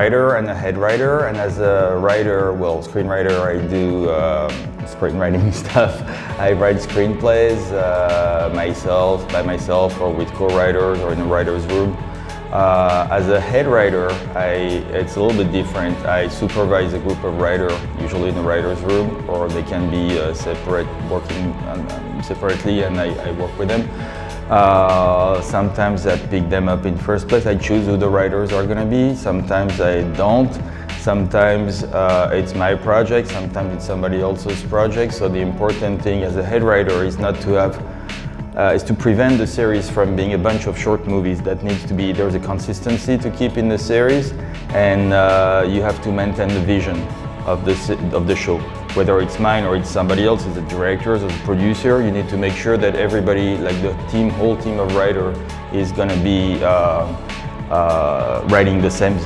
writer and a head writer, and as a writer, well, screenwriter, I do screenwriting stuff. I write screenplays by myself or with co-writers or in a writer's room. As a head writer, it's a little bit different. I supervise a group of writers, usually in the writer's room, or they can be working separately, and I work with them. Sometimes I pick them up in first place. I choose who the writers are going to be. Sometimes I don't. Sometimes it's my project. Sometimes it's somebody else's project. So the important thing as a head writer is not to have is to prevent the series from being a bunch of short movies. That needs to be, there's a consistency to keep in the series, and you have to maintain the vision of the show. Whether it's mine or it's somebody else, as a director, as a producer, you need to make sure that everybody, like the whole team of writers, is going to be writing the same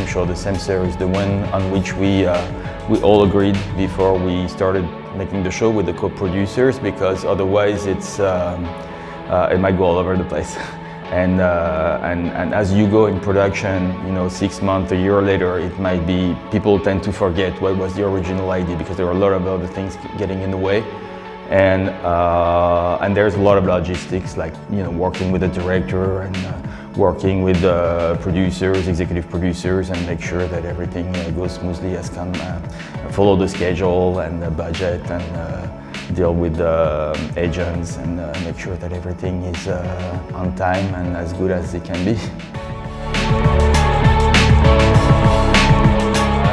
show, the same series, the one on which we all agreed before we started making the show with the co-producers, because otherwise it might go all over the place. And as you go in production, 6 months, a year later, it might be, people tend to forget what was the original idea because there are a lot of other things getting in the way. And there's a lot of logistics, like working with the director and working with the producers, executive producers, and make sure that everything goes smoothly as can, follow the schedule and the budget, and deal with the agents, and make sure that everything is on time and as good as it can be.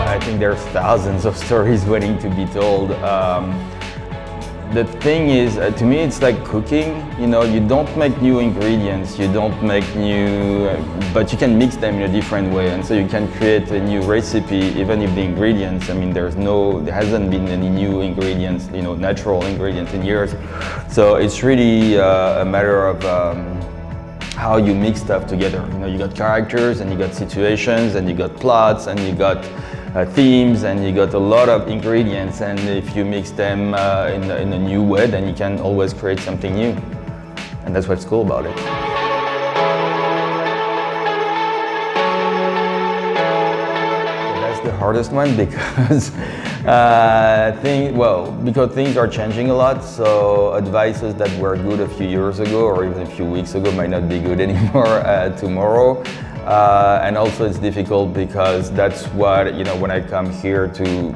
I think there's thousands of stories waiting to be told. The thing is, to me, it's like cooking. You don't make new ingredients, you don't make new, but you can mix them in a different way, and so you can create a new recipe, even if the ingredients, there hasn't been any new ingredients, natural ingredients in years. So it's really a matter of how you mix stuff together. You got characters, and you got situations, and you got plots, and you got themes, and you got a lot of ingredients, and if you mix them in a new way, then you can always create something new, and that's what's cool about it. That's the hardest one because because things are changing a lot, so advices that were good a few years ago or even a few weeks ago might not be good anymore tomorrow. And also it's difficult because that's what, when I come here to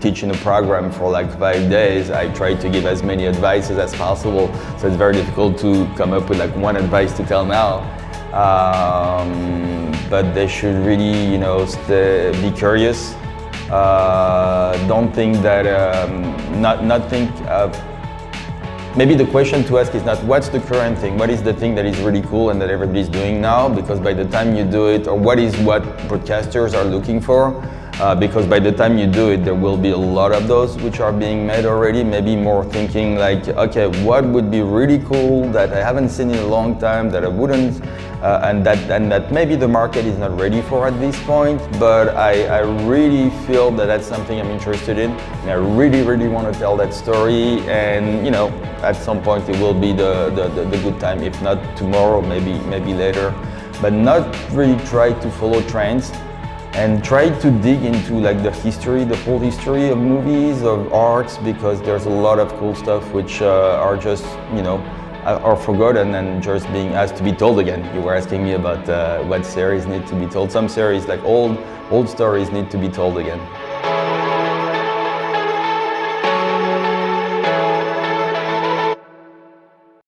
teach in a program for like 5 days, I try to give as many advices as possible. So it's very difficult to come up with like one advice to tell now. But they should really, be curious. Don't think that, not think of, maybe the question to ask is not what's the current thing, what is the thing that is really cool and that everybody's doing now, because by the time you do it, or what is what broadcasters are looking for, because by the time you do it, there will be a lot of those which are being made already. Maybe more thinking like, okay, what would be really cool that I haven't seen in a long time, that I wouldn't, and that maybe the market is not ready for at this point, but I really feel that that's something I'm interested in, and I really, really want to tell that story, and at some point it will be the good time, if not tomorrow, maybe later, but not really try to follow trends, and try to dig into like the whole history of movies, of arts, because there's a lot of cool stuff which are just, are forgotten and just being asked to be told again. You were asking me about what series need to be told. Some series, like old stories, need to be told again.